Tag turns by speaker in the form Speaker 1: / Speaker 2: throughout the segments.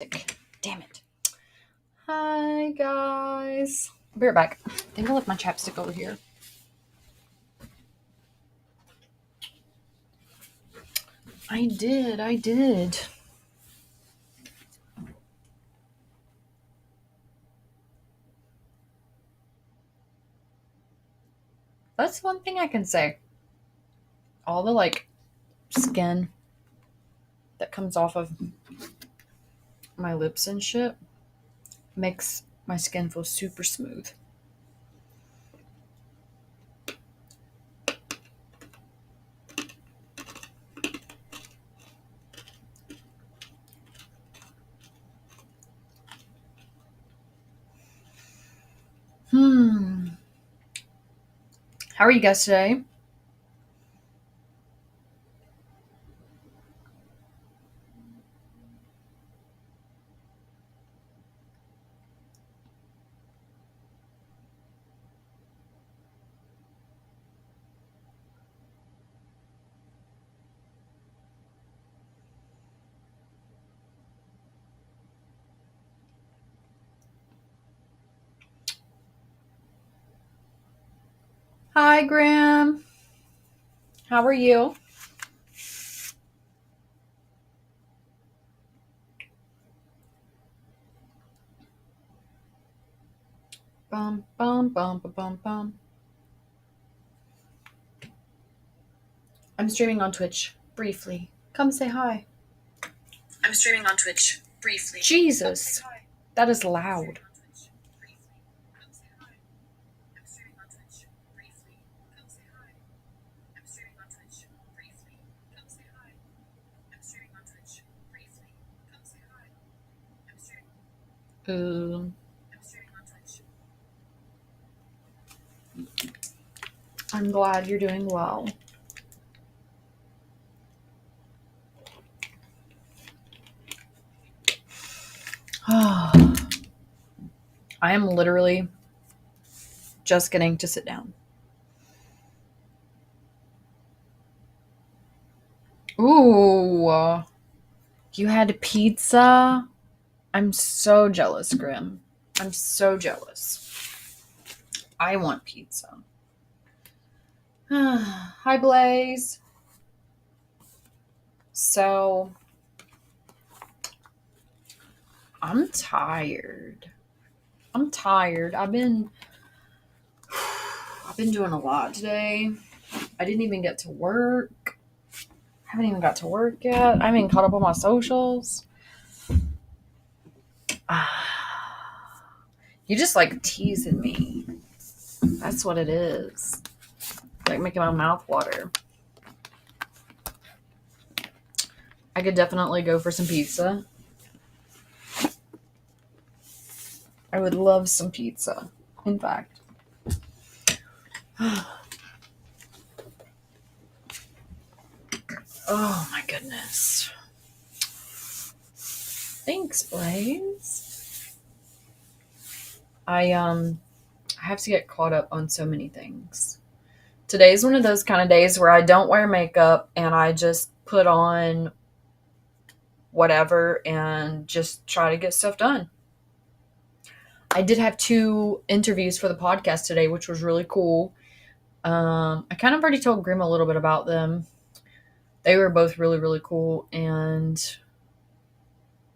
Speaker 1: Damn it. Hi, guys. I'll be right back. I think I left my chapstick over here. I did. That's one thing I can say. All the, skin that comes off of my lips and shit makes my skin feel super smooth. How are you guys today? Hi, Graham. How are you? Bum, bum, bum, bum, bum, bum. I'm streaming on Twitch briefly. Come say hi.
Speaker 2: I'm streaming on Twitch briefly.
Speaker 1: Jesus, that is loud. I'm glad you're doing well. I am literally just getting to sit down. Ooh, you had pizza? I'm so jealous, Grim. I'm so jealous. I want pizza. Hi, Blaze. So, I'm tired. I've been doing a lot today. I didn't even get to work. I haven't even got to work yet. I haven't even caught up on my socials. You just like teasing me. That's what it is. Like making my mouth water. I could definitely go for some pizza. I would love some pizza, in fact. Oh my goodness. Thanks, Blaze. I have to get caught up on so many things. Today's one of those kind of days where I don't wear makeup and I just put on whatever and just try to get stuff done. I did have 2 interviews for the podcast today, which was really cool. I kind of already told Grim a little bit about them. They were both really, really cool, and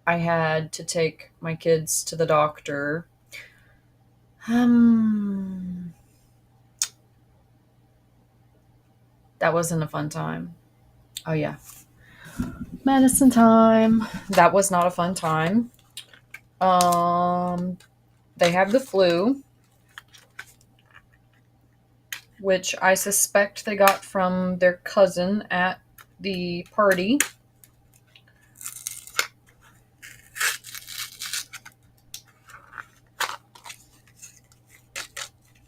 Speaker 1: I had to take my kids to the doctor. That wasn't a fun time. Oh, yeah. Medicine time. That was not a fun time. They have the flu, which I suspect they got from their cousin at the party.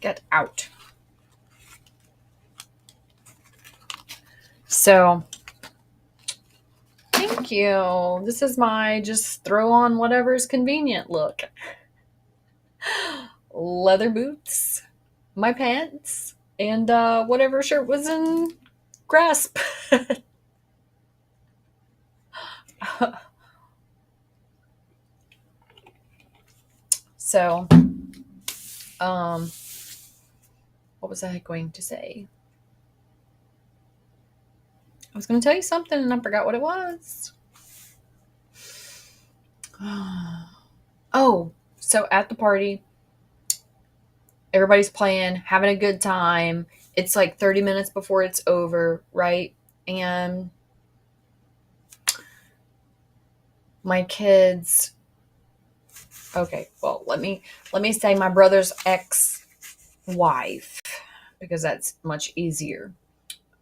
Speaker 1: Get out. So, thank you. This is my just throw on whatever's convenient look. Leather boots, my pants, and whatever shirt was in grasp. So, um, what was I going to say? I was going to tell you something and I forgot what it was. Oh, so at the party, everybody's playing, having a good time. It's like 30 minutes before it's over, right? And my kids, okay, well, let me say my brother's ex-wife because that's much easier.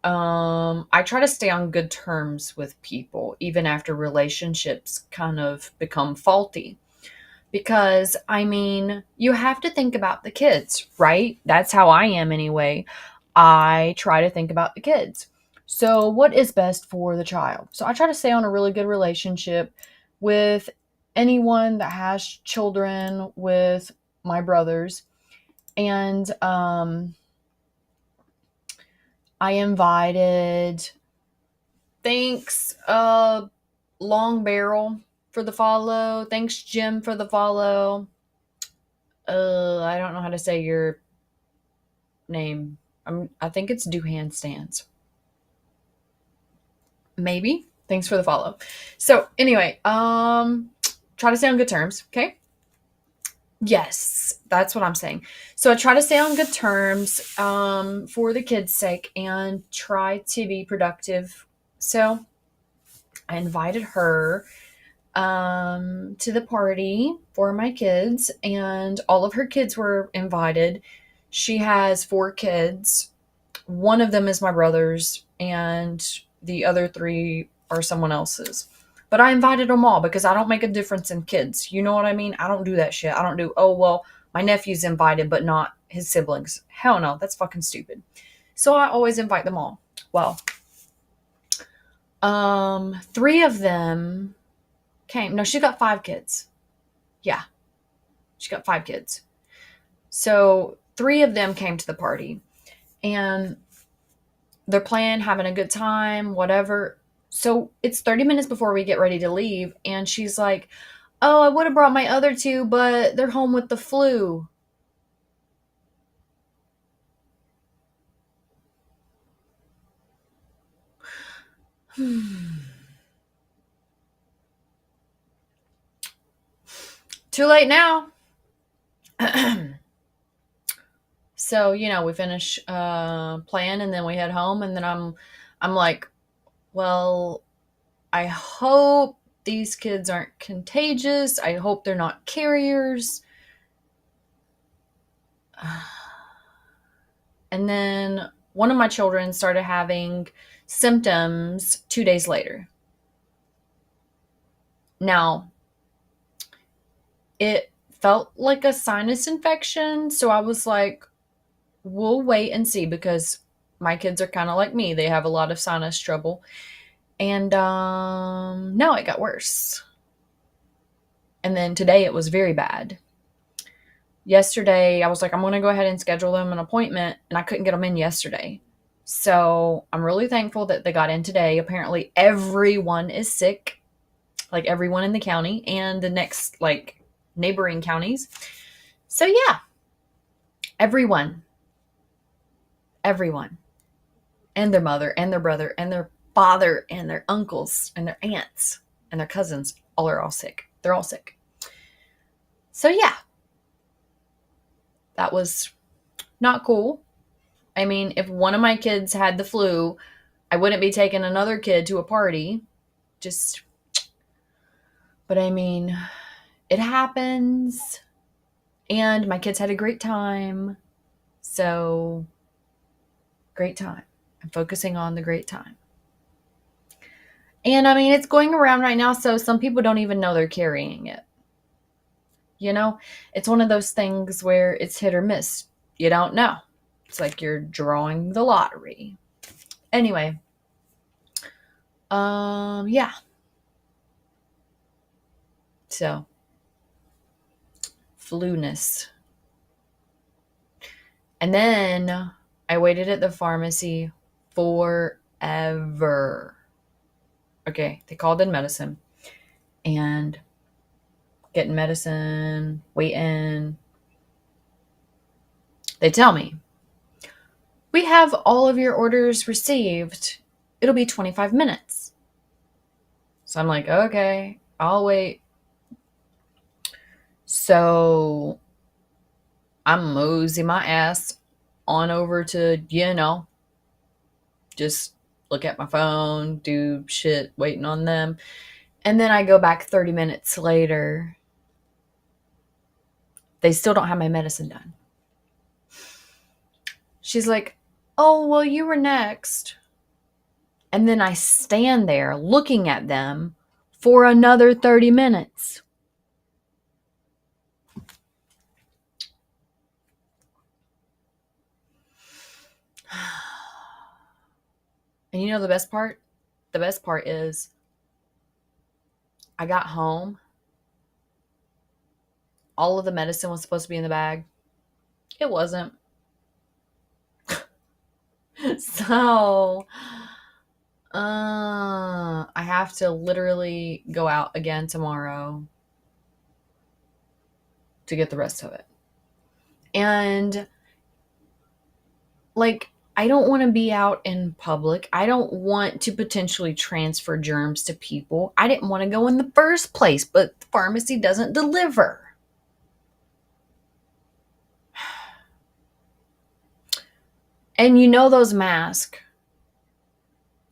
Speaker 1: I try to stay on good terms with people even after relationships kind of become faulty. Because, I mean, you have to think about the kids, right? That's how I am anyway. I try to think about the kids. So, what is best for the child? So, I try to stay on a really good relationship with anyone that has children with my brothers. And I invited, thanks, Long Barrel for the follow. Thanks, Jim, for the follow. I don't know how to say your name. I think it's Do Handstands. Maybe. Thanks for the follow. So anyway, try to stay on good terms, okay? Yes, that's what I'm saying. So I try to stay on good terms for the kids' sake and try to be productive. So I invited her to the party for my kids, and all of her kids were invited. She has 4 kids. One of them is my brother's, and the other 3 are someone else's. But I invited them all because I don't make a difference in kids. You know what I mean? I don't do that shit. I don't do, oh, well, my nephew's invited, but not his siblings. Hell no, that's fucking stupid. So I always invite them all. Well, 3 of them came. No, she got 5 kids. Yeah, she got 5 kids. So 3 of them came to the party, and they're playing, having a good time, whatever. So it's 30 minutes before we get ready to leave, and she's like, "Oh, I would have brought my other 2, but they're home with the flu." Too late now. So, we finish playing, and then we head home, and then I'm like, "Well, I hope these kids aren't contagious. I hope they're not carriers." And then one of my children started having symptoms 2 days later. Now, it felt like a sinus infection. So I was like, we'll wait and see because my kids are kind of like me. They have a lot of sinus trouble. And no, it got worse. And then today it was very bad. Yesterday, I was like, I'm going to go ahead and schedule them an appointment, and I couldn't get them in yesterday. So I'm really thankful that they got in today. Apparently, everyone is sick, like everyone in the county and the next, like, neighboring counties. So, yeah, everyone, everyone, and their mother, and their brother, and their father, and their uncles, and their aunts, and their cousins all are all sick. They're all sick. So, yeah, that was not cool. I mean, if one of my kids had the flu, I wouldn't be taking another kid to a party. Just, but I mean, it happens. And my kids had a great time. So, great time. I'm focusing on the great time. And I mean, it's going around right now, so some people don't even know they're carrying it. It's one of those things where it's hit or miss. You don't know. It's like you're drawing the lottery. Anyway, yeah. So, flu-ness. And then I waited at the pharmacy forever. Okay, they called in medicine. And getting medicine, waiting. They tell me, we have all of your orders received. It'll be 25 minutes. So I'm like, okay, I'll wait. So I'm mosey my ass on over to, just look at my phone, do shit, waiting on them. And then I go back 30 minutes later. They still don't have my medicine done. She's like, oh, well, you were next. And then I stand there looking at them for another 30 minutes. And you know the best part? The best part is I got home. All of the medicine was supposed to be in the bag. It wasn't. So, I have to literally go out again tomorrow to get the rest of it. And like, I don't want to be out in public. I don't want to potentially transfer germs to people. I didn't want to go in the first place, but the pharmacy doesn't deliver. And you know those masks,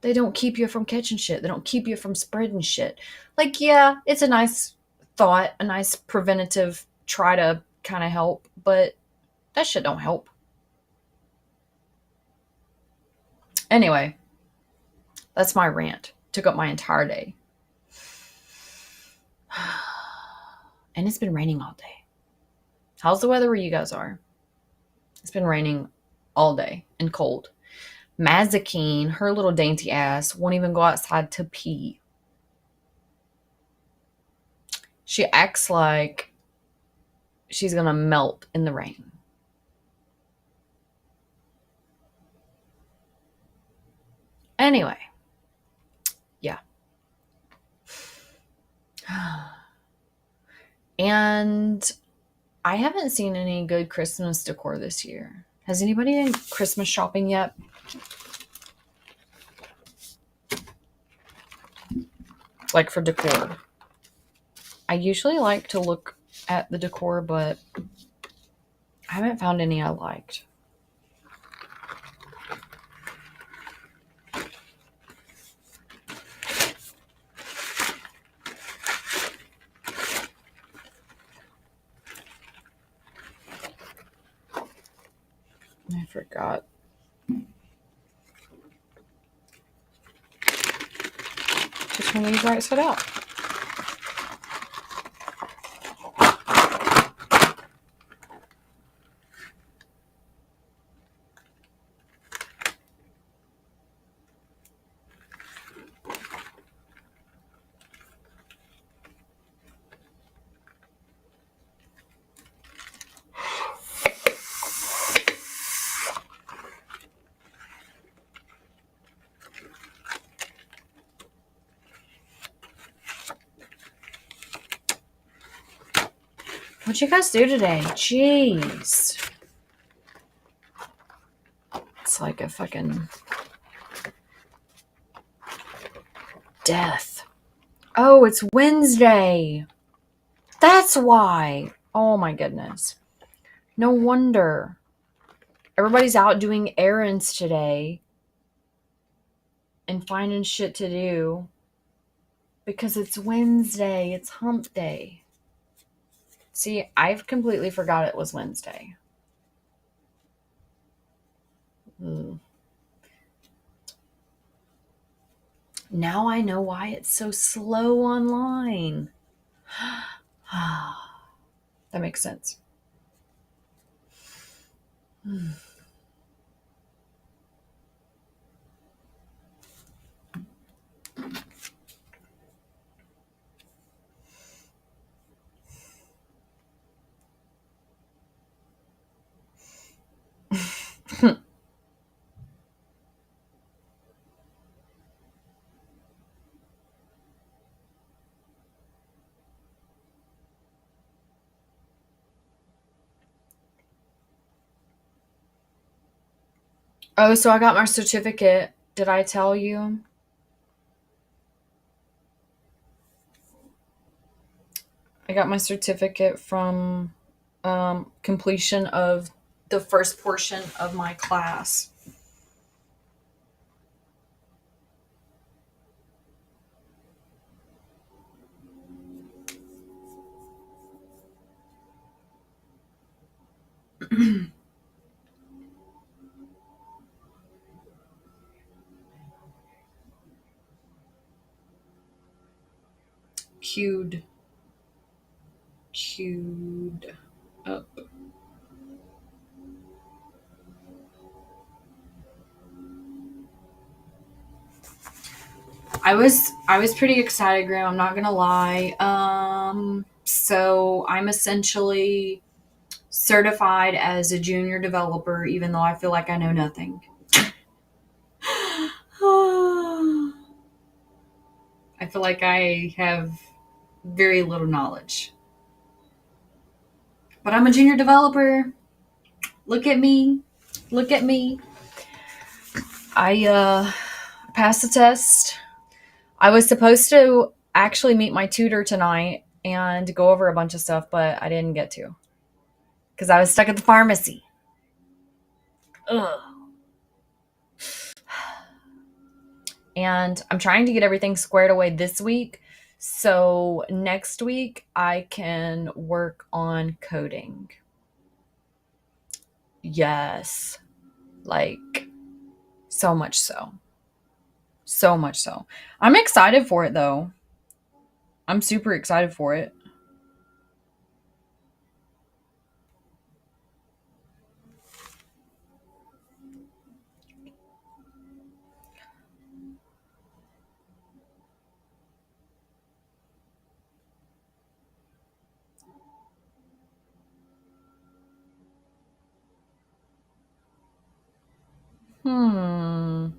Speaker 1: they don't keep you from catching shit. They don't keep you from spreading shit. Like, yeah, it's a nice thought, a nice preventative try to kind of help, but that shit don't help. Anyway, that's my rant. Took up my entire day. And it's been raining all day. How's the weather where you guys are? It's been raining all day and cold. Mazikeen, her little dainty ass, won't even go outside to pee. She acts like she's gonna melt in the rain. Anyway, yeah. And I haven't seen any good Christmas decor this year. Has anybody done Christmas shopping yet? Like for decor. I usually like to look at the decor, but I haven't found any I liked. I forgot. Which one of these right side out? What'd you guys do today? Jeez. It's like a fucking death. Oh, it's Wednesday. That's why. Oh my goodness. No wonder. Everybody's out doing errands today and finding shit to do because it's Wednesday. It's hump day. See, I've completely forgot it was Wednesday. Now I know why it's so slow online. That makes sense. Oh, so I got my certificate. Did I tell you? I got my certificate from completion of the first portion of my class. Queued. Queued up. I was pretty excited, Graham. I'm not gonna lie. So I'm essentially certified as a junior developer, even though I feel like I know nothing. I feel like I have very little knowledge. But I'm a junior developer. Look at me. Look at me. I passed the test. I was supposed to actually meet my tutor tonight and go over a bunch of stuff, but I didn't get to because I was stuck at the pharmacy. Ugh. And I'm trying to get everything squared away this week. So next week I can work on coding. Yes. Like, so much so. So much so. I'm excited for it though. I'm super excited for it. Hmm.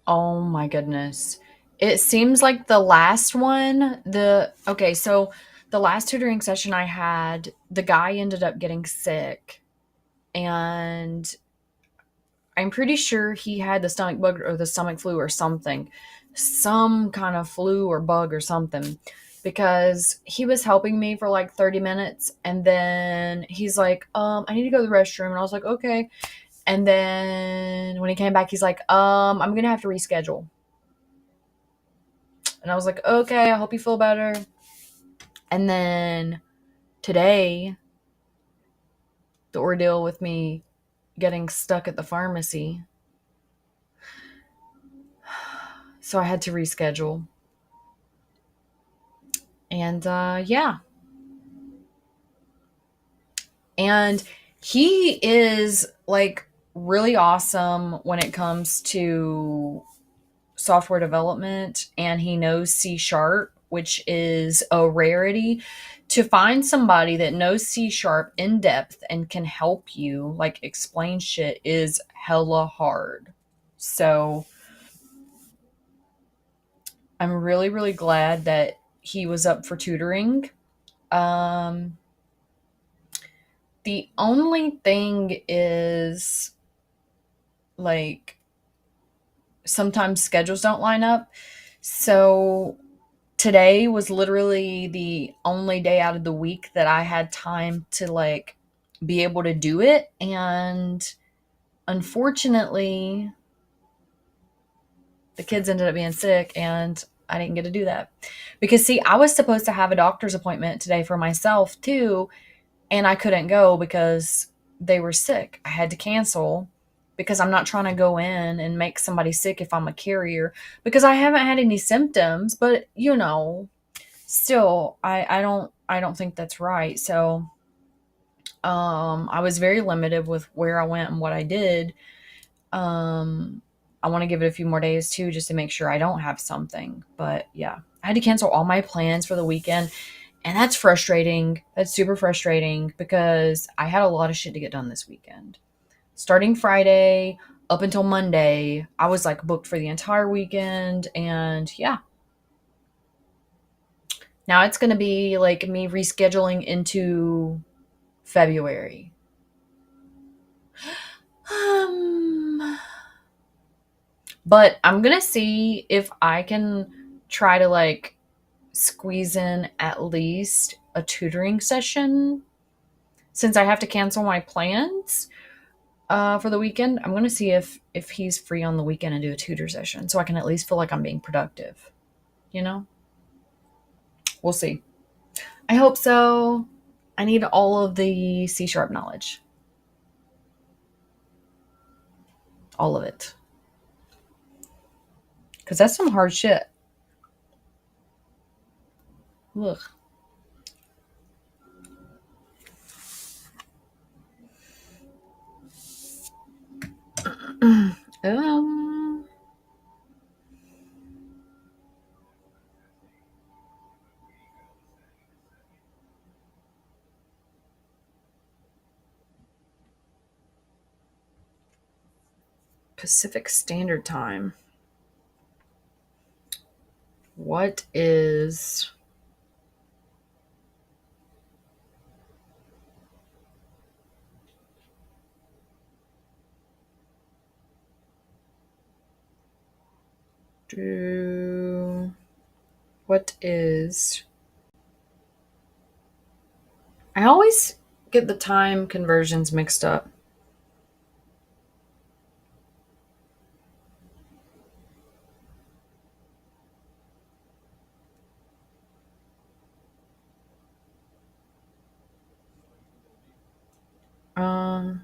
Speaker 1: Oh my goodness. It seems like the last one, so the last tutoring session I had, the guy ended up getting sick and I'm pretty sure he had the stomach bug or the stomach flu or something. Some kind of flu or bug or something. Because he was helping me for like 30 minutes and then he's like, I need to go to the restroom. And I was like, okay. And then when he came back, he's like, I'm gonna have to reschedule. And I was like, okay, I hope you feel better. And then today, the ordeal with me getting stuck at the pharmacy. So I had to reschedule. And yeah. And he is like really awesome when it comes to software development and he knows C sharp, which is a rarity. To find somebody that knows C sharp in depth and can help you like explain shit is hella hard. So I'm really, really glad that he was up for tutoring. Um, the only thing is like sometimes schedules don't line up. So today was literally the only day out of the week that I had time to like be able to do it. And unfortunately, the kids ended up being sick and I didn't get to do that. Because see, I was supposed to have a doctor's appointment today for myself too, and I couldn't go because they were sick. I had to cancel because I'm not trying to go in and make somebody sick if I'm a carrier because I haven't had any symptoms, but still I don't think that's right. So I was very limited with where I went and what I did. Um I want to give it a few more days too just to make sure I don't have something. But yeah, I had to cancel all my plans for the weekend and that's frustrating. That's super frustrating because I had a lot of shit to get done this weekend. Starting Friday up until Monday, I was like booked for the entire weekend and yeah. Now it's going to be like me rescheduling into February. Um, but I'm going to see if I can try to like squeeze in at least a tutoring session since I have to cancel my plans for the weekend. I'm going to see if he's free on the weekend and do a tutor session so I can at least feel like I'm being productive. You know? We'll see. I hope so. I need all of the C sharp knowledge. All of it. Because that's some hard shit. Ugh. um, Pacific Standard Time. What is. What is. I always get the time conversions mixed up. Um,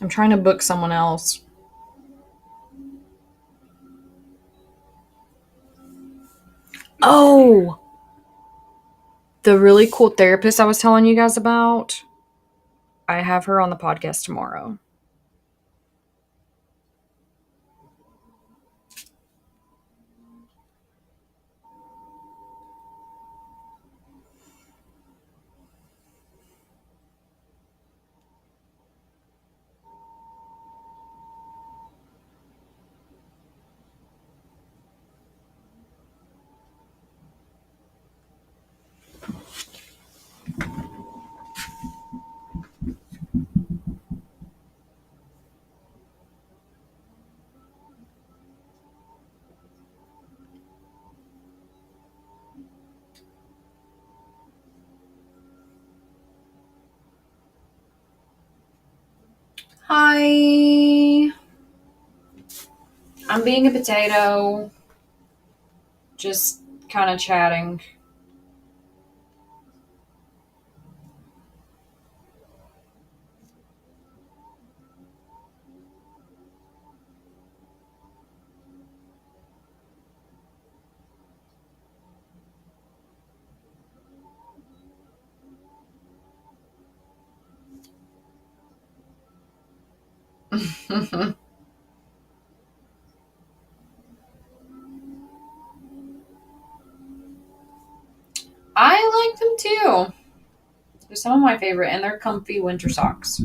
Speaker 1: I'm trying to book someone else. Oh, the really cool therapist I was telling you guys about. I have her on the podcast tomorrow. Hi. I'm being a potato. Just kind of chatting. I like them too. They're some of my favorite, and they're comfy winter socks.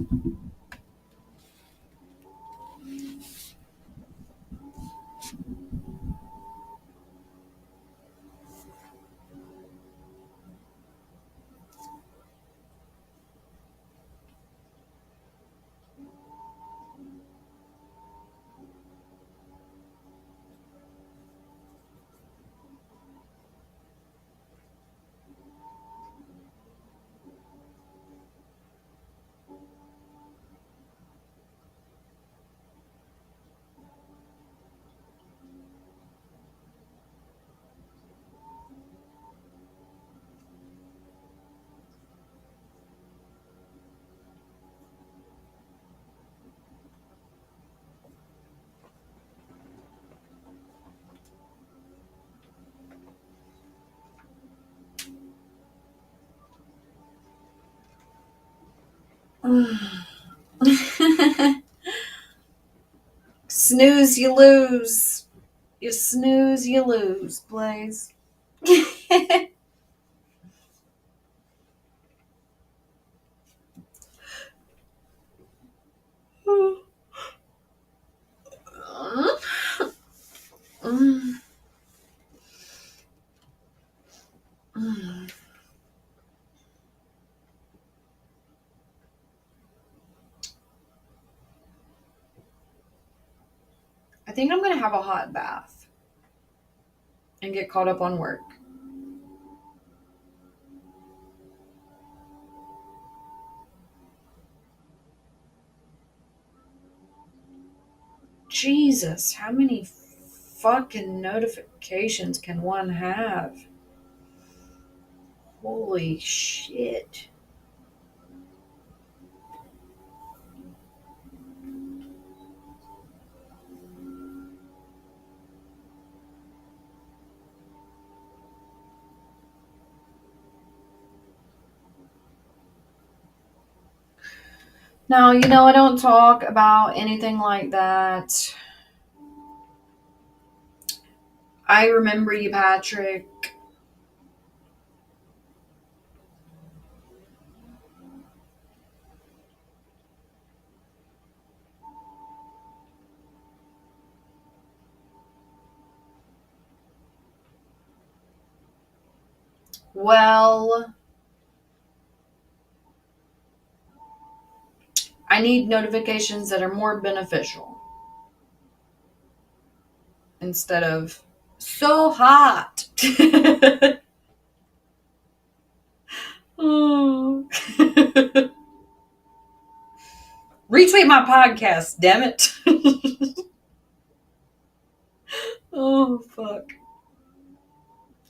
Speaker 1: Snooze, you lose. You snooze, you lose, Blaze. I think I'm going to have a hot bath and get caught up on work. Jesus, how many fucking notifications can one have? Holy shit. No, I don't talk about anything like that. I remember you, Patrick. Well, I need notifications that are more beneficial instead of so hot. Oh. Retweet my podcast, damn it. Oh, fuck.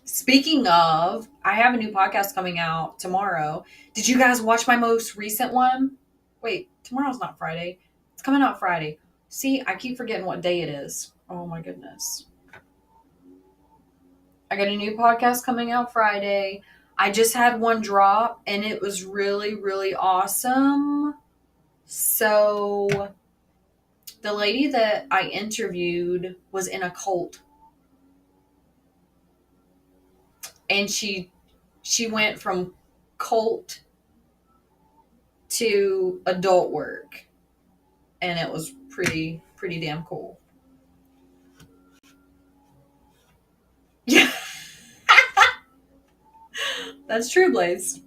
Speaker 1: Speaking of, I have a new podcast coming out tomorrow. Did you guys watch my most recent one? Wait, tomorrow's not Friday. It's coming out Friday. See, I keep forgetting what day it is. Oh my goodness. I got a new podcast coming out Friday. I just had one drop and it was really, really awesome. So, the lady that I interviewed was in a cult, and she went from cult to adult work, and it was pretty damn cool. Yeah. That's true, Blaze.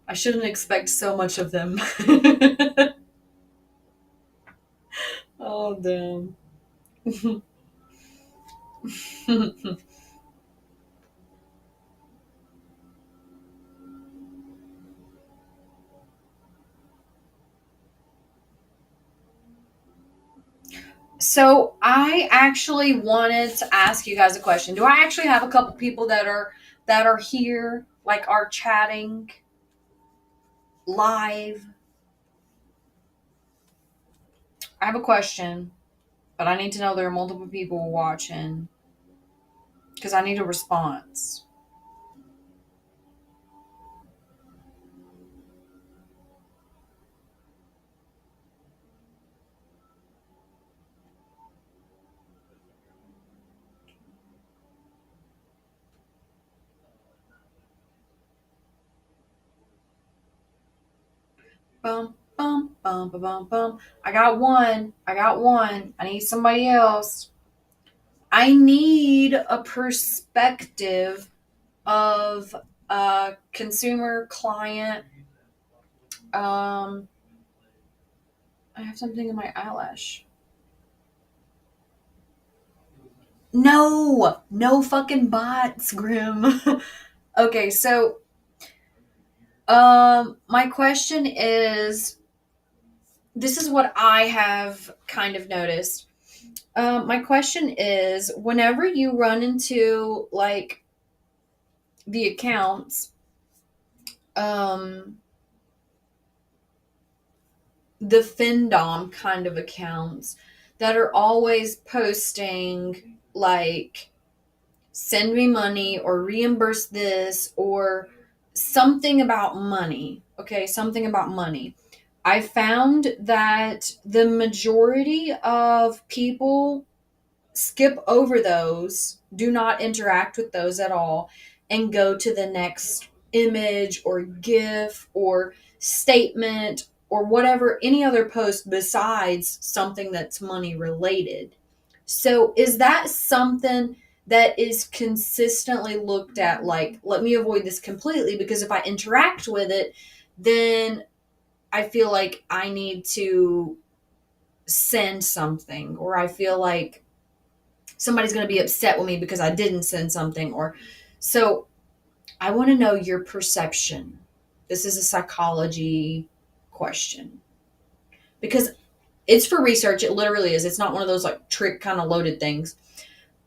Speaker 1: I shouldn't expect so much of them. Oh, damn. So I actually wanted to ask you guys a question. Do I actually have a couple people that are here, like are chatting live? I have a question, but I need to know there are multiple people watching because I need a response. Bum, bum, bum, bum, bum, bum. I got one. I need somebody else. I need a perspective of a consumer client. Um, I have something in my eyelash. No fucking bots, Grim. Okay, so my question is, this is what I have kind of noticed. My question is, whenever you run into like the accounts, um, the findom kind of accounts that are always posting like send me money or reimburse this or something about money. Okay, something about money. I found that the majority of people skip over those, do not interact with those at all, and go to the next image or GIF or statement or whatever, any other post besides something that's money related. So, is that something that is consistently looked at like, let me avoid this completely because if I interact with it, then I feel like I need to send something, or I feel like somebody's going to be upset with me because I didn't send something, or so I want to know your perception. This is a psychology question because it's for research. It literally is. It's not one of those like trick kind of loaded things.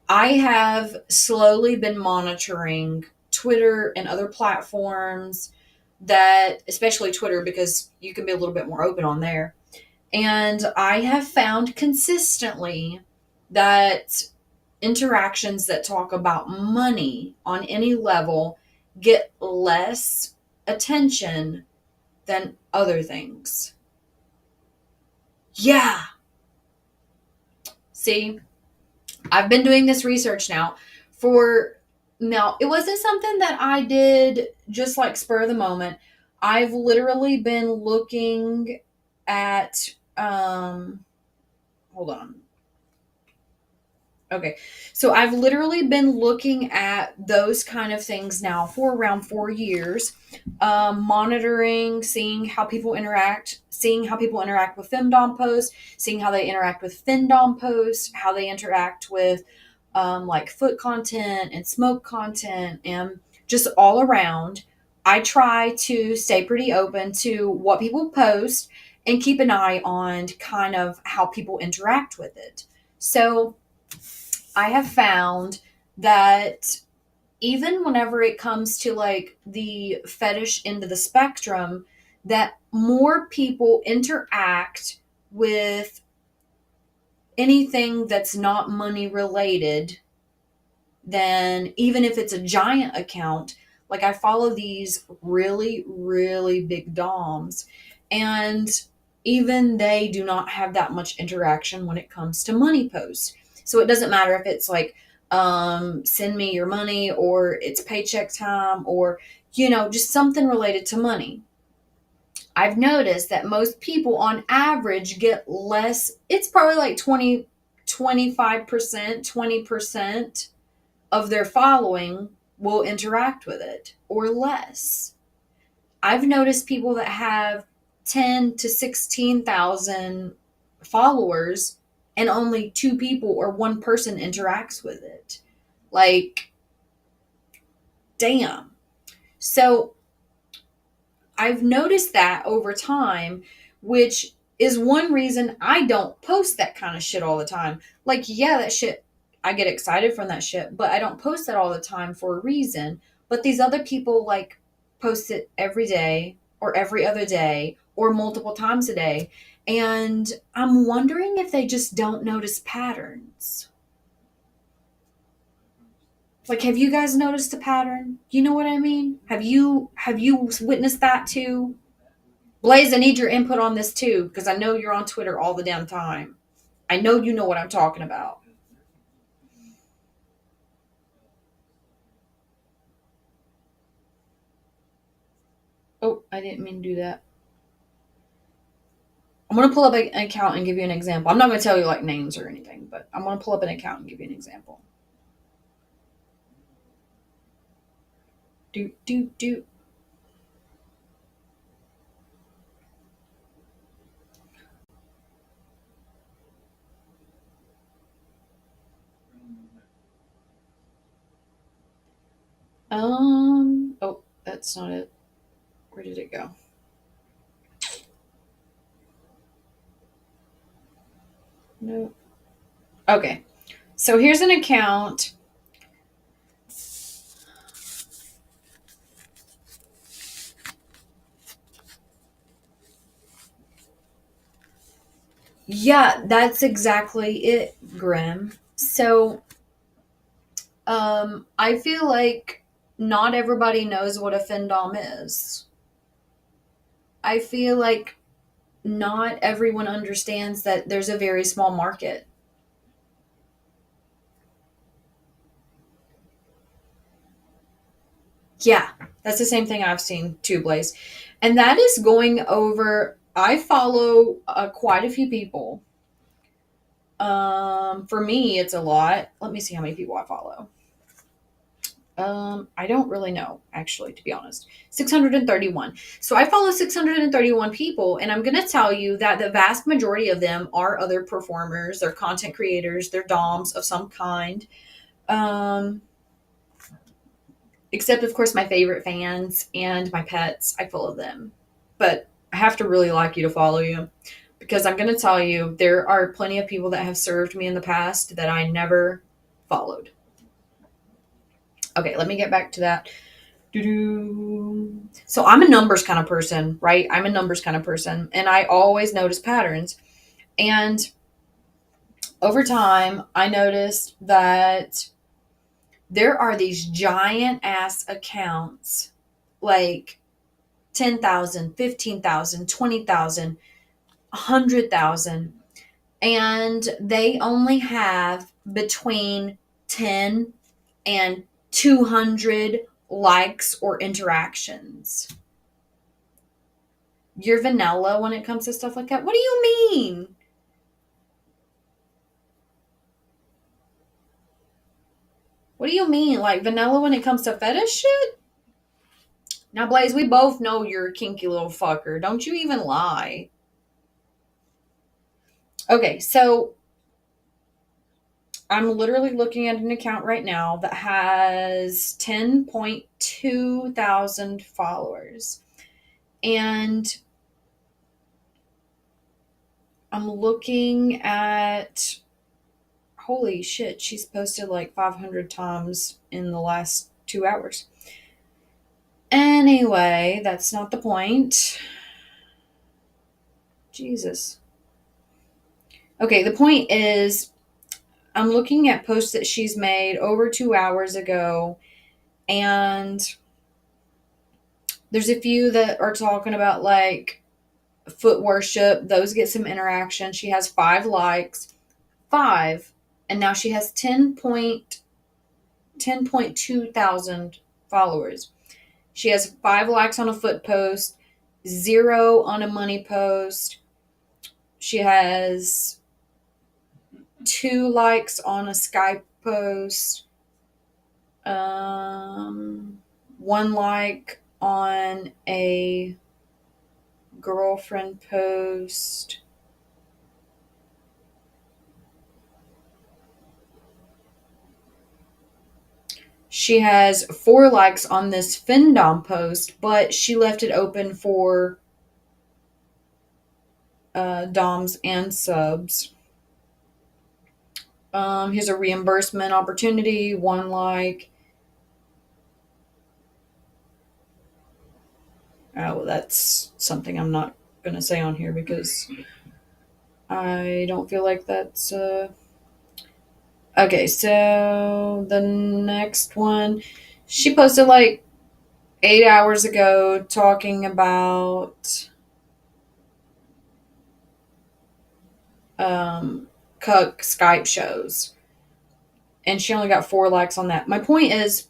Speaker 1: I have slowly been monitoring Twitter and other platforms that, especially Twitter, because you can be a little bit more open on there. And I have found consistently that interactions that talk about money on any level get less attention than other things. Yeah. See, I've been doing this research now for now. It wasn't something that I did just like spur of the moment. I've literally been looking at hold on. Okay. So I've literally been looking at those kind of things now for around 4 years, monitoring, seeing how people interact with femdom posts, seeing how they interact with findom posts, how they interact with like foot content and smoke content, and just all around. I try to stay pretty open to what people post and keep an eye on kind of how people interact with it. So I have found that even whenever it comes to like the fetish end of the spectrum, that more people interact with anything that's not money related than even if it's a giant account. Like I follow these really, really big DOMs, and even they do not have that much interaction when it comes to money posts. So it doesn't matter if it's like, send me your money, or it's paycheck time, or, just something related to money. I've noticed that most people on average get less. It's probably like 25%, 20% of their following will interact with it or less. I've noticed people that have 10 to 16,000 followers and only two people or one person interacts with it. Like, damn. So I've noticed that over time, which is one reason I don't post that kind of shit all the time. Like, yeah, that shit, I get excited from that shit, but I don't post that all the time for a reason. But these other people, like, post it every day or every other day or multiple times a day. And I'm wondering if they just don't notice patterns. Like, have you guys noticed a pattern? You know what I mean? Have you witnessed that too? Blaze, I need your input on this too, because I know you're on Twitter all the damn time. I know you know what I'm talking about. Oh, I didn't mean to do that. I'm going to pull up an account and give you an example. I'm not going to tell you like names or anything, but I'm going to pull up an account and give you an example. Do, do, do. Oh, that's not it. Where did it go? No. Okay. So here's an account. Yeah, that's exactly it, Grim. So, I feel like not everybody knows what a findom is. I feel like not everyone understands that there's a very small market. Yeah, that's the same thing I've seen too, Blaze. And that is going over. I follow quite a few people. For me, it's a lot. Let me see how many people I follow. I don't really know, actually, to be honest. 631. So I follow 631 people, and I'm going to tell you that the vast majority of them are other performers, they're content creators, they're DOMs of some kind. Um, except, of course, my favorite fans and my pets. I follow them. But I have to really like you to follow you because I'm going to tell you there are plenty of people that have served me in the past that I never followed. Okay, let me get back to that. Doo-doo. So I'm a numbers kind of person, right? I'm a numbers kind of person, and I always notice patterns. And over time, I noticed that there are these giant ass accounts like 10,000, 15,000, 20,000, 100,000, and they only have between 10 and 200 likes or interactions. You're vanilla when it comes to stuff like that. What do you mean? What do you mean? Like vanilla when it comes to fetish shit? Now, Blaze, we both know you're a kinky little fucker. Don't you even lie. Okay, so I'm literally looking at an account right now that has 10.2 thousand followers. And I'm looking at, holy shit, she's posted like 500 times in the last 2 hours. Anyway, that's not the point. Jesus. Okay, the point is I'm looking at posts that she's made over 2 hours ago, and there's a few that are talking about like foot worship. Those get some interaction. She has 5 likes. 5. And now she has 10.2 thousand followers. She has 5 likes on a foot post, 0 on a money post. She has 2 likes on a Skype post, 1 like on a girlfriend post. She has 4 likes on this Findom post, but she left it open for DOMs and subs. Here's a reimbursement opportunity, 1 like. Oh, well, that's something I'm not going to say on here because I don't feel like that's. Okay, so the next one, she posted like 8 hours ago talking about cuck Skype shows, and she only got 4 likes on that. My point is,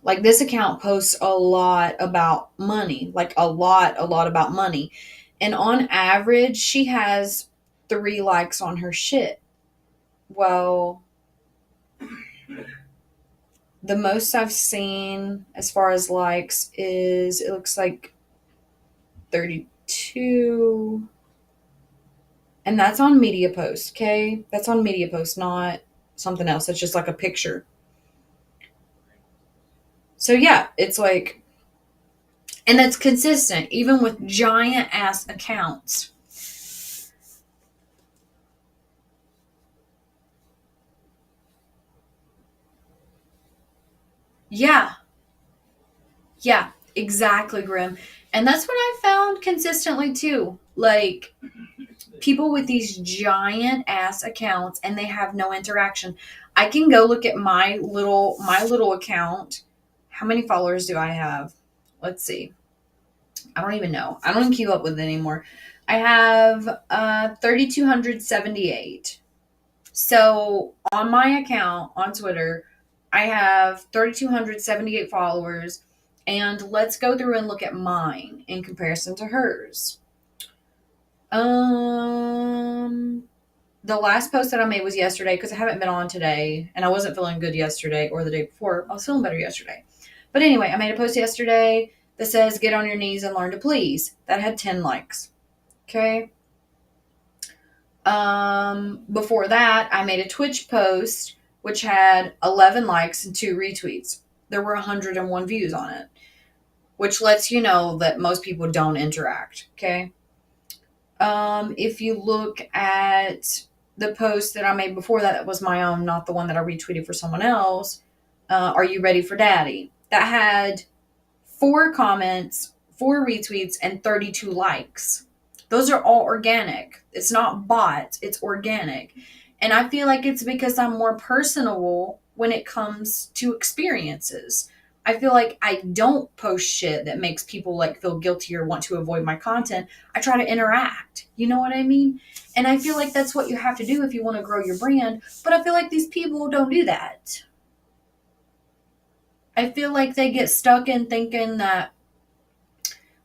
Speaker 1: like, this account posts a lot about money, like a lot about money, and on average, she has 3 likes on her shit. Well, the most I've seen as far as likes is it looks like 32. And that's on media post, okay? That's on media post, not something else. It's just like a picture. So yeah, it's like, and that's consistent even with giant ass accounts. Yeah. Yeah, exactly, Grim. And that's what I found consistently too. Like people with these giant ass accounts and they have no interaction. I can go look at my little account. How many followers do I have? Let's see. I don't even know. I don't even keep up with it anymore. I have 3,278. So on my account on Twitter, I have 3,278 followers. And let's go through and look at mine in comparison to hers. Um, the last post that I made was yesterday because I haven't been on today and I wasn't feeling good yesterday or the day before. I was feeling better yesterday. But anyway, I made a post yesterday that says, get on your knees and learn to please. That had 10 likes. Okay. Before that, I made a Twitch post which had 11 likes and 2 retweets. There were 101 views on it, which lets you know that most people don't interact. Okay. If you look at the post that I made before that, that was my own, not the one that I retweeted for someone else. Are you ready for daddy? That had 4 comments, 4 retweets, and 32 likes. Those are all organic. It's not bots, it's organic. And I feel like it's because I'm more personable when it comes to experiences. I feel like I don't post shit that makes people like feel guilty or want to avoid my content. I try to interact. You know what I mean? And I feel like that's what you have to do if you want to grow your brand. But I feel like these people don't do that. I feel like they get stuck in thinking that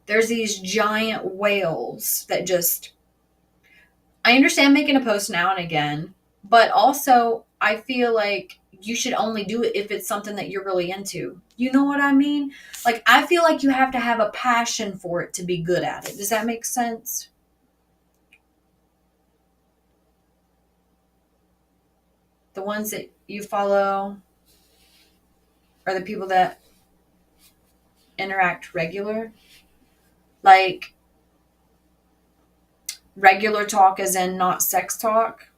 Speaker 1: there's these giant whales that just. I understand making a post now and again, but also I feel like you should only do it if it's something that you're really into. You know what I mean? Like, I feel like you have to have a passion for it to be good at it. Does that make sense? The ones that you follow are the people that interact regular. Like, regular talk as in not sex talk.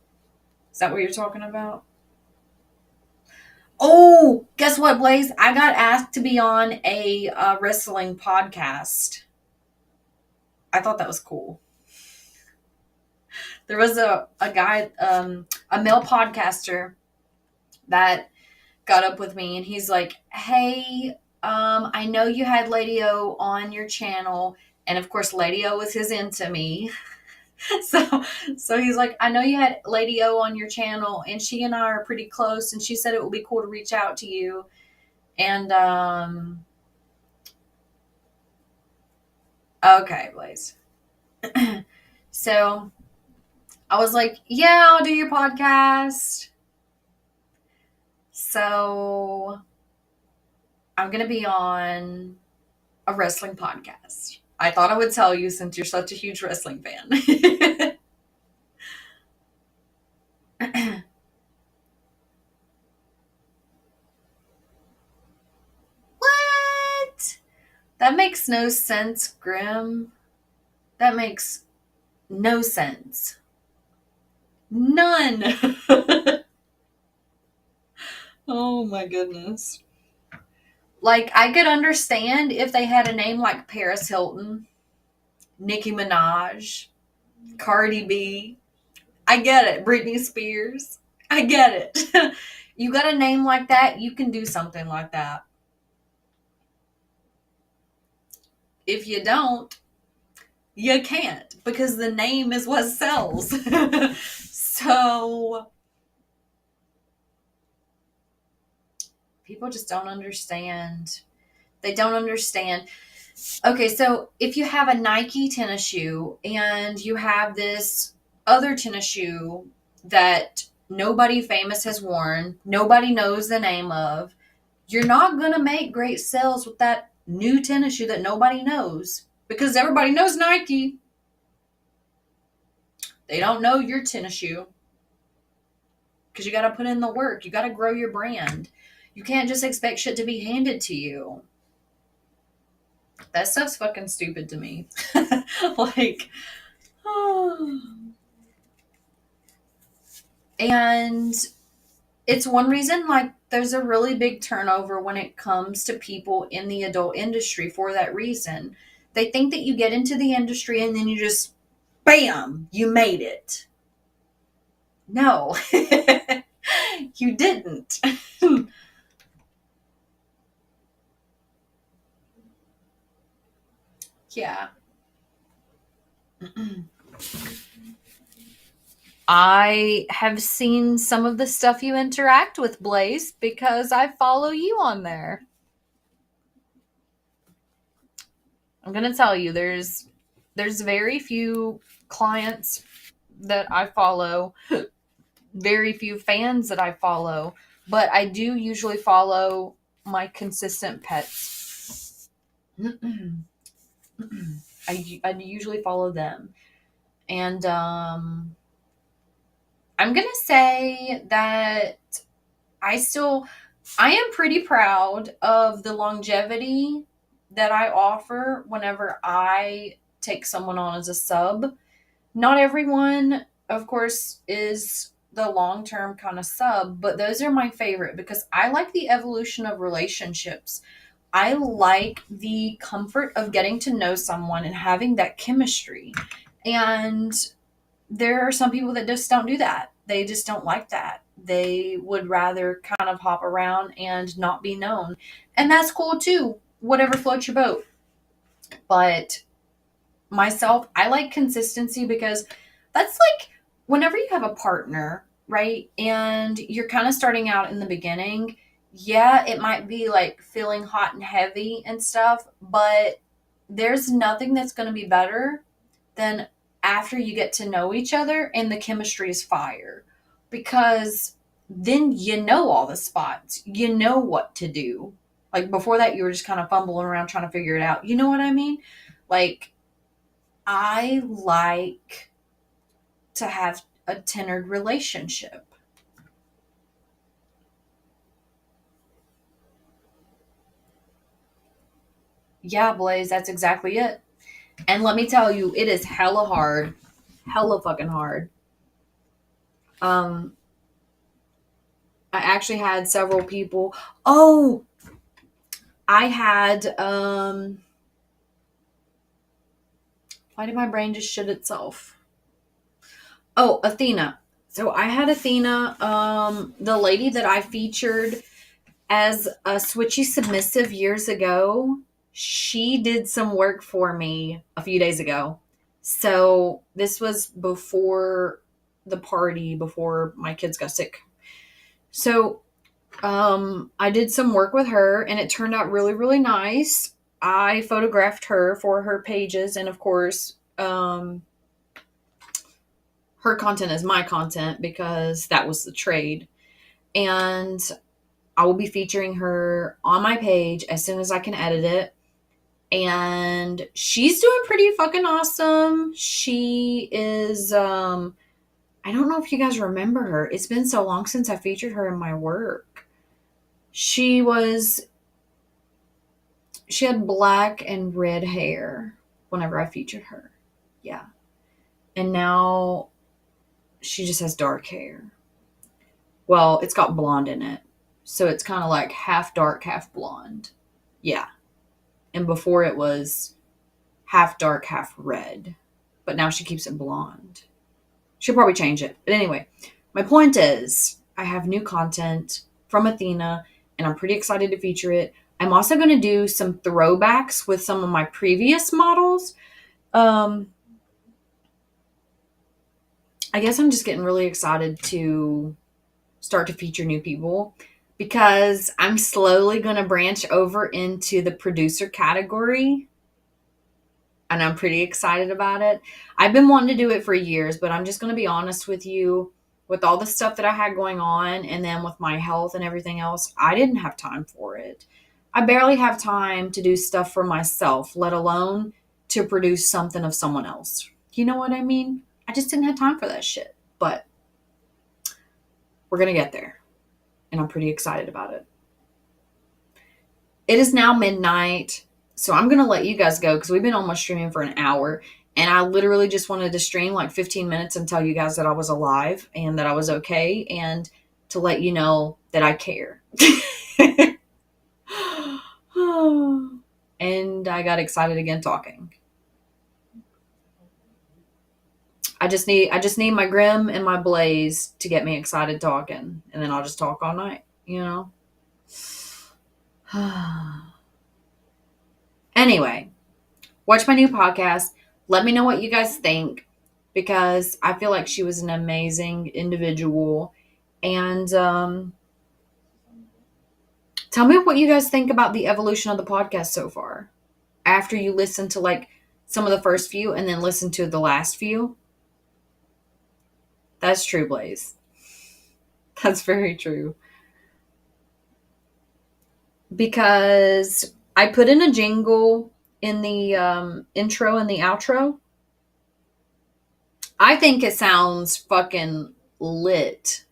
Speaker 1: Is that what you're talking about? Oh, guess what, Blaze? I got asked to be on a wrestling podcast. I thought that was cool. There was a guy, a male podcaster that got up with me and he's like, hey, I know you had Lady O on your channel. And of course, Lady O was his into me. so so he's like, I know you had Lady O on your channel and she and I are pretty close and she said it would be cool to reach out to you. And okay, Blaze. So I was like, yeah, I'll do your podcast. So I'm going to be on a wrestling podcast. I thought I would tell you since you're such a huge wrestling fan. What? That makes no sense, Grim. That makes no sense. None. Oh my goodness. Like, I could understand if they had a name like Paris Hilton, Nicki Minaj, Cardi B. I get it. Britney Spears. I get it. You got a name like that, you can do something like that. If you don't, you can't because the name is what sells. So people just don't understand. They don't understand. Okay, so if you have a Nike tennis shoe and you have this other tennis shoe that nobody famous has worn, nobody knows the name of, you're not going to make great sales with that new tennis shoe that nobody knows because everybody knows Nike. They don't know your tennis shoe because you got to put in the work. You got to grow your brand. You can't just expect shit to be handed to you. That stuff's fucking stupid to me. Like, oh. And it's one reason, like, there's a really big turnover when it comes to people in the adult industry for that reason. They think that you get into the industry and then you just, bam, you made it. No, you didn't. Yeah. I have seen some of the stuff you interact with, Blaze, because I follow you on there. I'm gonna tell you, there's very few clients that I follow, very few fans that I follow, but I do usually follow my consistent pets. I usually follow them. And I'm going to say that I still, I am pretty proud of the longevity that I offer whenever I take someone on as a sub. Not everyone, of course, is the long term kind of sub, but those are my favorite because I like the evolution of relationships. I like the comfort of getting to know someone and having that chemistry. And there are some people that just don't do that. They just don't like that. They would rather kind of hop around and not be known. And that's cool too. Whatever floats your boat. But myself, I like consistency because that's like whenever you have a partner, right? And you're kind of starting out in the beginning, yeah, it might be like feeling hot and heavy and stuff, but there's nothing that's going to be better than after you get to know each other and the chemistry is fire. Because then you know all the spots, you know what to do. Like before that, you were just kind of fumbling around trying to figure it out. You know what I mean? Like, I like to have a tenured relationship. Yeah, Blaze, that's exactly it. And let me tell you, it is hella hard. Hella fucking hard. Um, I actually had several people. Oh, I had why did my brain just shit itself? Oh, Athena. So I had Athena, the lady that I featured as a switchy submissive years ago. She did some work for me a few days ago. So this was before the party, before my kids got sick. So I did some work with her and it turned out really, really nice. I photographed her for her pages, and of course, her content is my content because that was the trade. And I will be featuring her on my page as soon as I can edit it. And she's doing pretty fucking awesome. She is I don't know if you guys remember her. It's been so long since I featured her in my work. She was she had black and red hair whenever I featured her. Yeah. And now she just has dark hair. Well, it's got blonde in it. So it's kind of like half dark, half blonde. Yeah. And before it was half dark, half red. But now she keeps it blonde. She'll probably change it. But anyway, my point is I have new content from Athena and I'm pretty excited to feature it. I'm also going to do some throwbacks with some of my previous models. Um, I guess I'm just getting really excited to start to feature new people because I'm slowly going to branch over into the producer category. And I'm pretty excited about it. I've been wanting to do it for years, but I'm just going to be honest with you. With all the stuff that I had going on, and then with my health and everything else, I didn't have time for it. I barely have time to do stuff for myself, let alone to produce something of someone else. You know what I mean? I just didn't have time for that shit. But we're going to get there, and I'm pretty excited about it. It is now midnight, so I'm going to let you guys go because we've been almost streaming for an hour. And I literally just wanted to stream like 15 minutes and tell you guys that I was alive and that I was okay and to let you know that I care. And I got excited again talking. I just need my Grim and my Blaze to get me excited talking, and then I'll just talk all night, you know? Anyway, watch my new podcast. Let me know what you guys think because I feel like she was an amazing individual. And tell me what you guys think about the evolution of the podcast so far. After you listen to like some of the first few and then listen to the last few. That's true, Blaze. That's very true. Because I put in a jingle in the intro and the outro. I think it sounds fucking lit.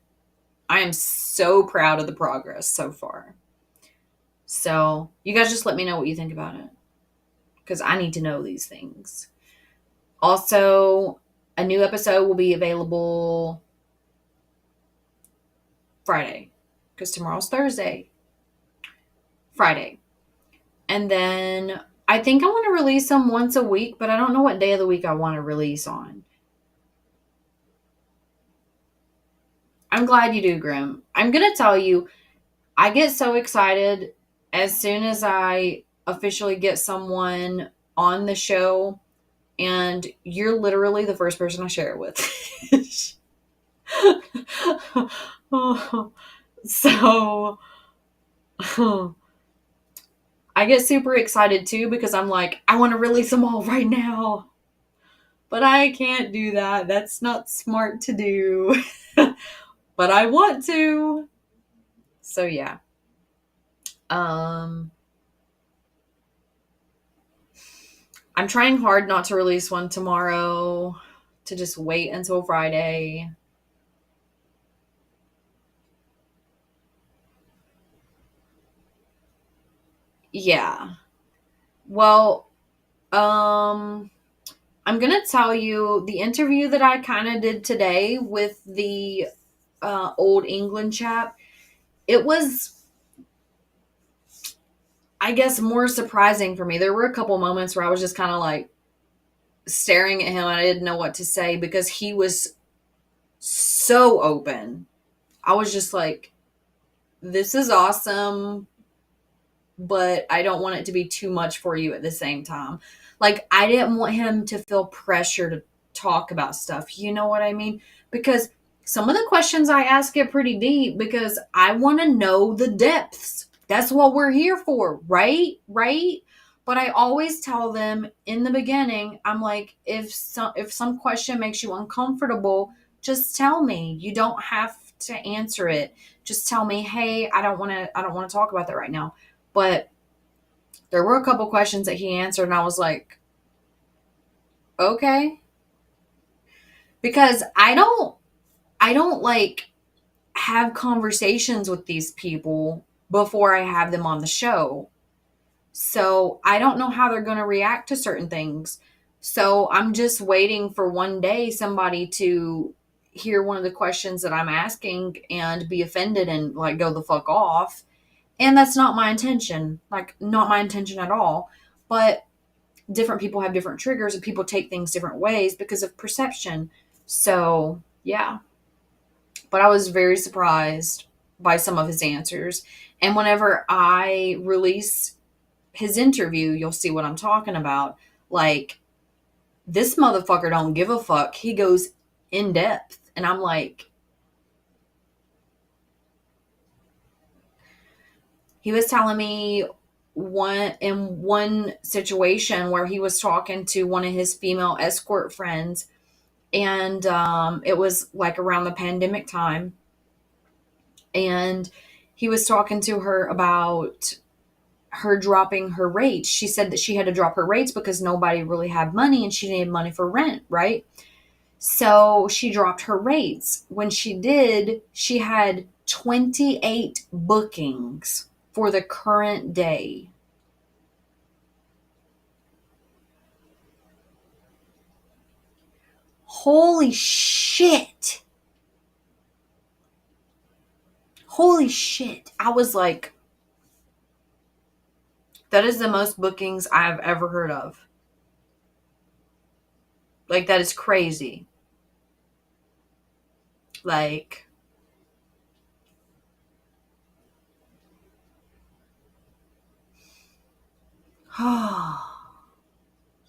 Speaker 1: I am so proud of the progress so far. So, you guys just let me know what you think about it because I need to know these things. Also, a new episode will be available Friday because tomorrow's Thursday. Friday. And then I think I want to release them once a week, but I don't know what day of the week I want to release on. I'm glad you do, Grim. I'm going to tell you, I get so excited as soon as I officially get someone on the show, and you're literally the first person I share it with. So, I get super excited too because I'm like, I want to release them all right now. But I can't do that. That's not smart to do. But I want to. So yeah. Um I'm trying hard not to release one tomorrow, to just wait until Friday. Yeah. Well, I'm going to tell you the interview that I kind of did today with the old England chap. It was, I guess, more surprising for me. There were a couple moments where I was just kind of like staring at him. I didn't know what to say because he was so open. I was just like, this is awesome, but I don't want it to be too much for you at the same time. Like, I didn't want him to feel pressure to talk about stuff. You know what I mean? Because some of the questions I ask get pretty deep because I want to know the depths. That's what we're here for, right? Right? But I always tell them in the beginning, I'm like, if some question makes you uncomfortable, just tell me. You don't have to answer it. Just tell me, hey, I don't want to talk about that right now. But there were a couple questions that he answered, and I was like, okay, because I don't like have conversations with these people before I have them on the show. So I don't know how they're going to react to certain things. So I'm just waiting for one day somebody to hear one of the questions that I'm asking and be offended and like go the fuck off. And that's not my intention. Like, not my intention at all. But different people have different triggers and people take things different ways because of perception. So, yeah. But I was very surprised by some of his answers. And whenever I release his interview, you'll see what I'm talking about. Like, this motherfucker don't give a fuck. He goes in depth. And I'm like, he was telling me one situation where he was talking to one of his female escort friends, and it was like around the pandemic time, and he was talking to her about her dropping her rates. She said that she had to drop her rates because nobody really had money and she needed money for rent, right? So she dropped her rates. When she did, she had 28 bookings for the current day. Holy shit. Holy shit. I was like, that is the most bookings I've ever heard of. Like, that is crazy. Like,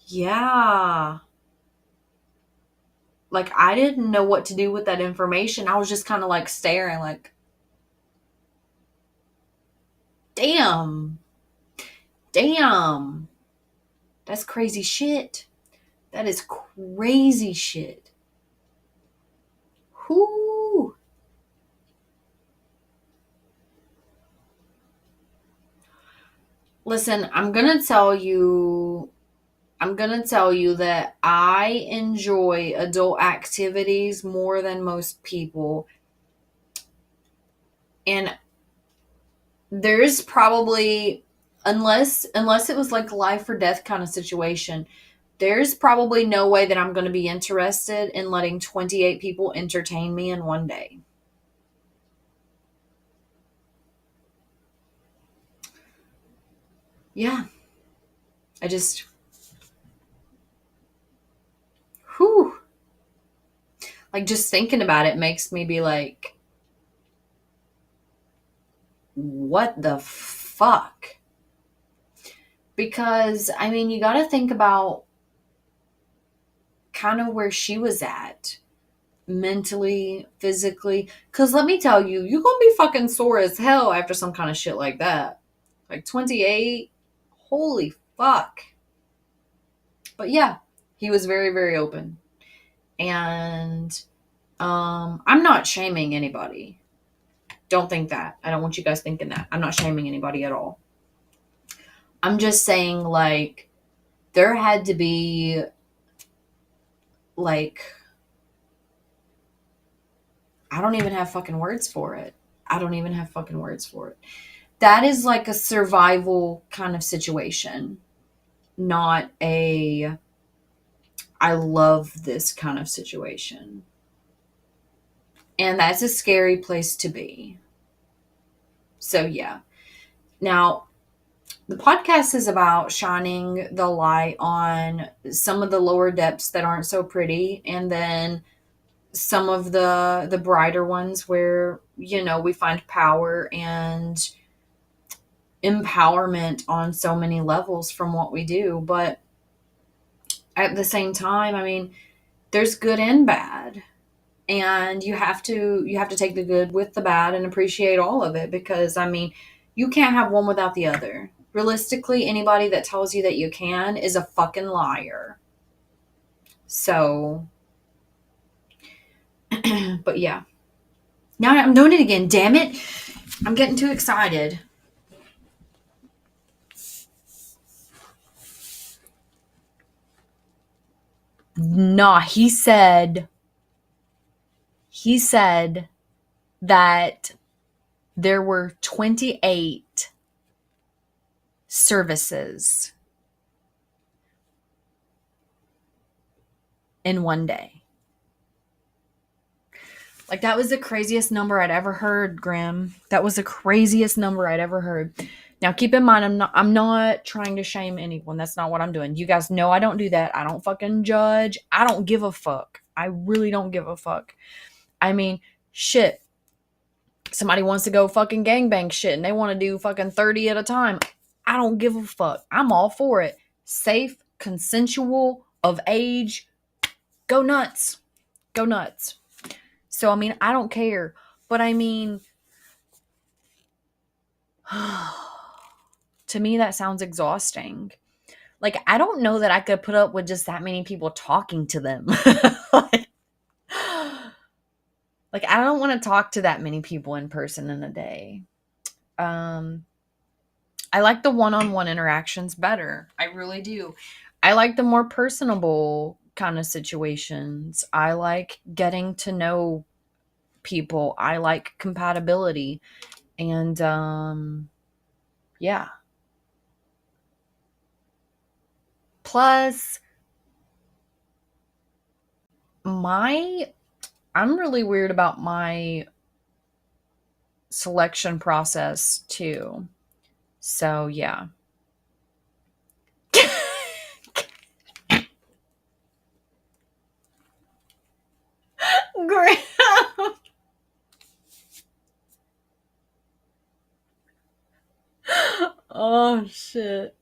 Speaker 1: yeah. like, I didn't know what to do with that information. I was just kind of like staring, like, damn, damn, that's crazy shit. That is crazy shit. Whoo. Listen, I'm going to tell you that I enjoy adult activities more than most people. And there's probably, unless it was like a life or death kind of situation, there's probably no way that I'm going to be interested in letting 28 people entertain me in one day. Yeah, I just, whew, like just thinking about it makes me be like, what the fuck? Because, I mean, you got to think about kind of where she was at mentally, physically. Because let me tell you, you're going to be fucking sore as hell after some kind of shit like that. Like 28, holy fuck. But yeah, he was very, very open. And I'm not shaming anybody. Don't think that. I don't want you guys thinking that. I'm not shaming anybody at all. I'm just saying, like, there had to be, like, I don't even have fucking words for it. I don't even have fucking words for it. That is like a survival kind of situation, not a I love this kind of situation. And that's a scary place to be. So, yeah. Now, the podcast is about shining the light on some of the lower depths that aren't so pretty, and then some of the brighter ones where, you know, we find power and empowerment on so many levels from what we do. But at the same time, I mean, there's good and bad. And you have to take the good with the bad and appreciate all of it, because I mean, you can't have one without the other. Realistically, anybody that tells you that you can is a fucking liar. So, but yeah. Now I'm doing it again, damn it. I'm getting too excited. Nah, he said that there were 28 services in one day. Like, that was the craziest number I'd ever heard, Grim. That was the craziest number I'd ever heard. Now, keep in mind, I'm not trying to shame anyone. That's not what I'm doing. You guys know I don't do that. I don't fucking judge. I don't give a fuck. I really don't give a fuck. I mean, shit. Somebody wants to go fucking gangbang shit and they want to do fucking 30 at a time. I don't give a fuck. I'm all for it. Safe, consensual, of age. Go nuts. Go nuts. So, I mean, I don't care. But I mean, to me, that sounds exhausting. Like, I don't know that I could put up with just that many people talking to them. like, like, I don't want to talk to that many people in person in a day. Um, I like the one-on-one interactions better. I really do. I like the more personable kind of situations. I like getting to know people. I like compatibility. And yeah. Plus, my I'm really weird about my selection process too. So, yeah. Great. Oh shit.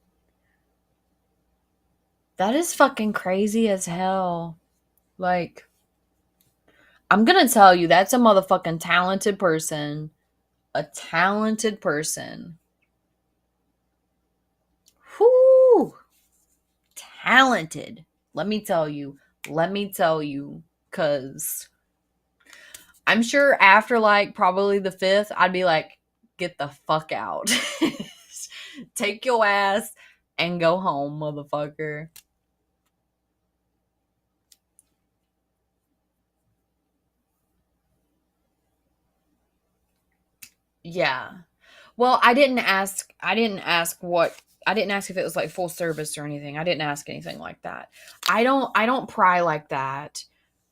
Speaker 1: That is fucking crazy as hell. Like, I'm gonna tell you, that's a motherfucking talented person. A talented person. Whoo! Talented. Let me tell you. Let me tell you. Cause I'm sure after like probably the fifth, I'd be like, get the fuck out. Take your ass and go home, motherfucker. Yeah. Well, I didn't ask if it was like full service or anything. I didn't ask anything like that. I don't pry like that.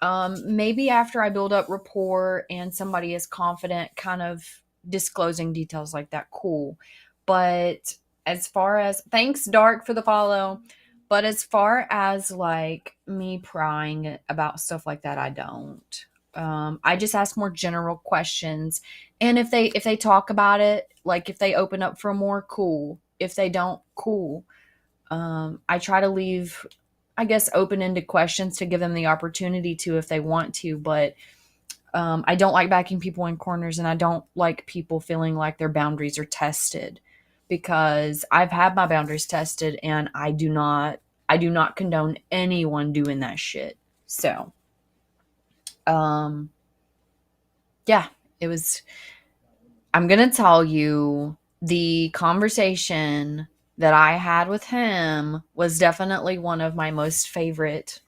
Speaker 1: Maybe after I build up rapport and somebody is confident kind of disclosing details like that, cool. But as far as thanks Dark for the follow, but as far as like me prying about stuff like that, I don't. I just ask more general questions, and if they talk about it, like if they open up for more, cool. If they don't, cool. I try to leave, I guess, open-ended questions to give them the opportunity to if they want to, but I don't like backing people in corners, and I don't like people feeling like their boundaries are tested, because I've had my boundaries tested, and I do not condone anyone doing that shit. So, um, yeah, it was. I'm gonna tell you, the conversation that I had with him was definitely one of my most favorite.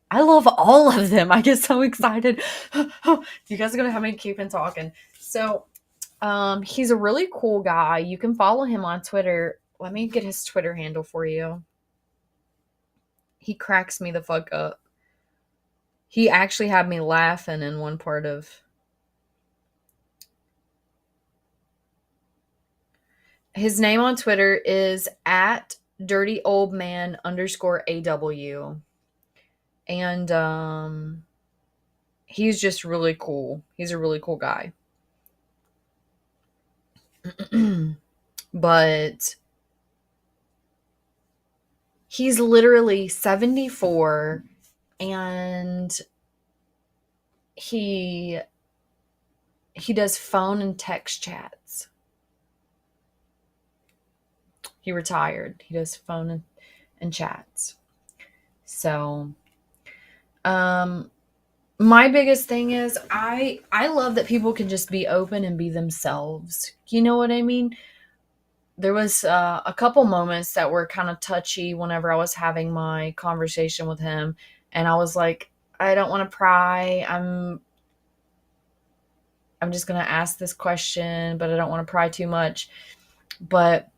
Speaker 1: I love all of them. I get so excited. You guys are gonna have me keeping talking. So, he's a really cool guy. You can follow him on Twitter. Let me get his Twitter handle for you. He cracks me the fuck up. He actually had me laughing in one part of his name on Twitter is at dirty old man underscore AW. And he's just really cool. He's a really cool guy. But he's literally 74, and he he does phone and text chats. He retired. He does phone and chats. So, um my biggest thing is I love that people can just be open and be themselves. You know what I mean? There was a couple moments that were kind of touchy whenever I was having my conversation with him, and I was like, I don't want to pry. I'm just gonna ask this question, but I don't want to pry too much. But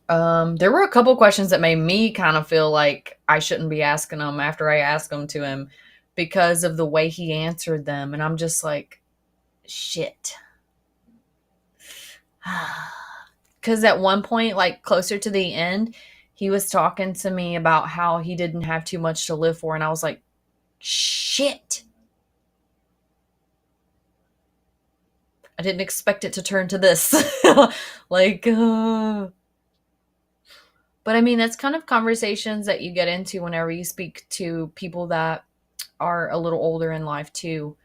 Speaker 1: there were a couple questions that made me kind of feel like I shouldn't be asking them after I asked them to him, because of the way he answered them, and I'm just like, shit. Because at one point, like closer to the end, he was talking to me about how he didn't have too much to live for, and I was like, shit. I didn't expect it to turn to this. Like, but I mean, that's kind of conversations that you get into whenever you speak to people that are a little older in life too.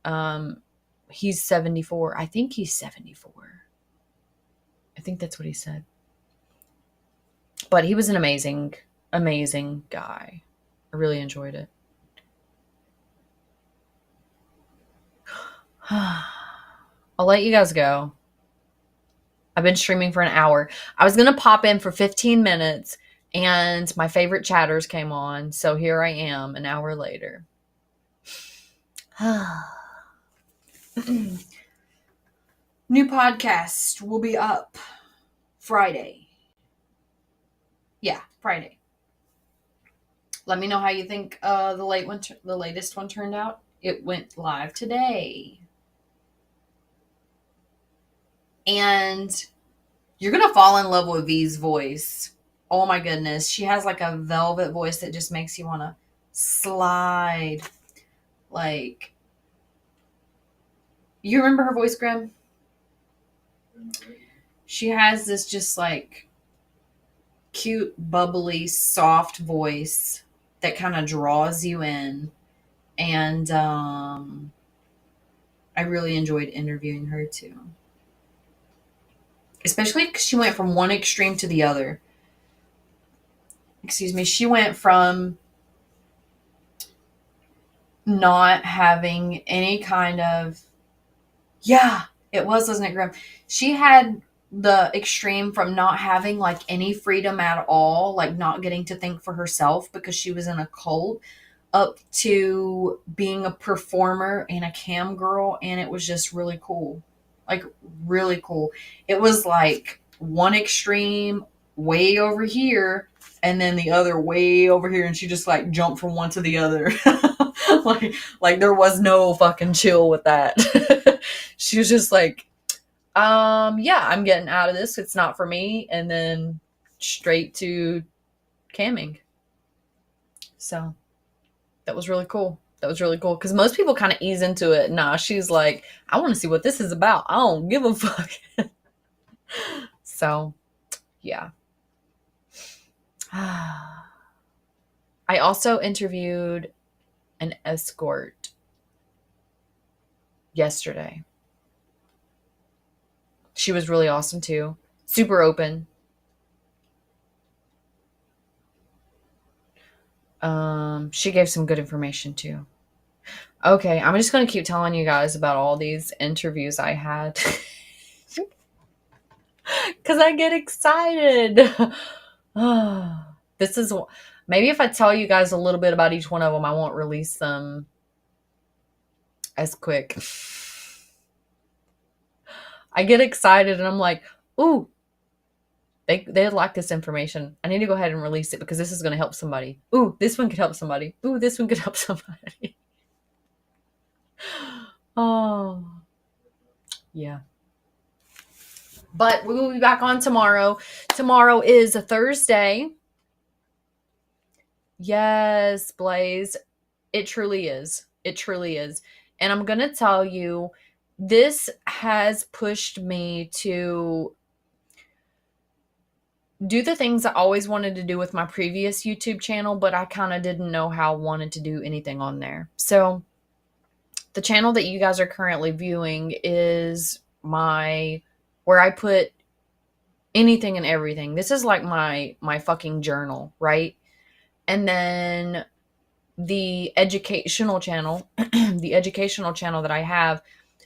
Speaker 1: Um, he's 74. I think he's 74. I think that's what he said. But he was an amazing, amazing guy. I really enjoyed it. I'll let you guys go. I've been streaming for an hour. I was going to pop in for 15 minutes, and my favorite chatters came on. So here I am an hour later. New podcast will be up Friday. Yeah, Friday. Let me know how you think the latest one turned out. It went live today. And you're going to fall in love with V's voice. Oh my goodness. She has like a velvet voice that just makes you want to slide. Like, you remember her voice, Grim? She has this just like cute, bubbly, soft voice that kind of draws you in. And I really enjoyed interviewing her too. Especially because she went from one extreme to the other. Excuse me. She went from not having any kind of, yeah, it was, wasn't it, Grim? She had the extreme from not having like any freedom at all, like not getting to think for herself because she was in a cult, up to being a performer and a cam girl. And it was just really cool. Like, really cool. It was like one extreme way over here and then the other way over here. And she just like jumped from one to the other. like there was no fucking chill with that. She was just like, yeah, I'm getting out of this. It's not for me. And then straight to camming. So that was really cool. That was really cool because most people kind of ease into it. Nah, she's like, I want to see what this is about. I don't give a fuck. So, yeah. I also interviewed an escort yesterday. She was really awesome too. Super open. She gave some good information too. Okay, I'm just gonna keep telling you guys about all these interviews I had because I get excited. This is maybe if I tell you guys a little bit about each one of them, I won't release them as quick. I get excited and I'm like, ooh, they like this information. I need to go ahead and release it because this is going to help somebody. Ooh, this one could help somebody. Ooh, this one could help somebody. Oh, yeah. But we will be back on tomorrow. Tomorrow is a Thursday. Yes, Blaze. It truly is. It truly is. And I'm going to tell you, this has pushed me to do the things I always wanted to do with my previous YouTube channel, but I kind of didn't know how I wanted to do anything on there. So the channel that you guys are currently viewing is where I put anything and everything. This is like my fucking journal, right? And then the educational channel, the educational channel that I have,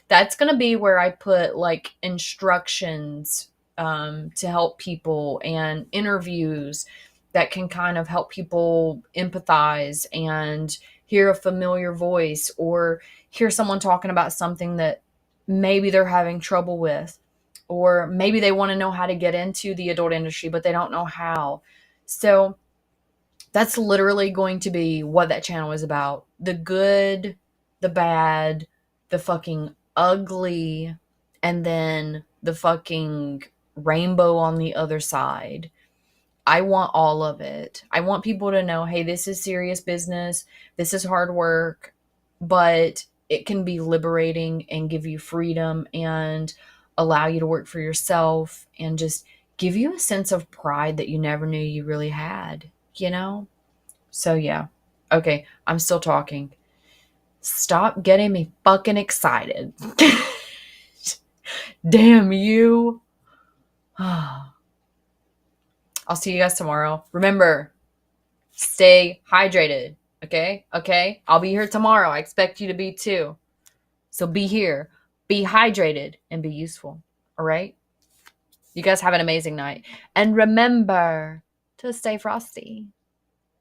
Speaker 1: that's going to be where I put like instructions to help people and interviews that can kind of help people empathize and hear a familiar voice or hear someone talking about something that maybe they're having trouble with, or maybe they want to know how to get into the adult industry, but they don't know how. So that's literally going to be what that channel is about. The good, the bad, the fucking ugly, and then the fucking rainbow on the other side. I want all of it. I want people to know, hey, this is serious business. This is hard work, but it can be liberating and give you freedom and allow you to work for yourself and just give you a sense of pride that you never knew you really had, you know? So, yeah. Okay, I'm still talking. Stop getting me fucking excited. Damn you. I'll see you guys tomorrow. Remember, stay hydrated. Okay? Okay? I'll be here tomorrow. I expect you to be too. So be here, be hydrated, and be useful. All right? You guys have an amazing night. And remember to stay frosty.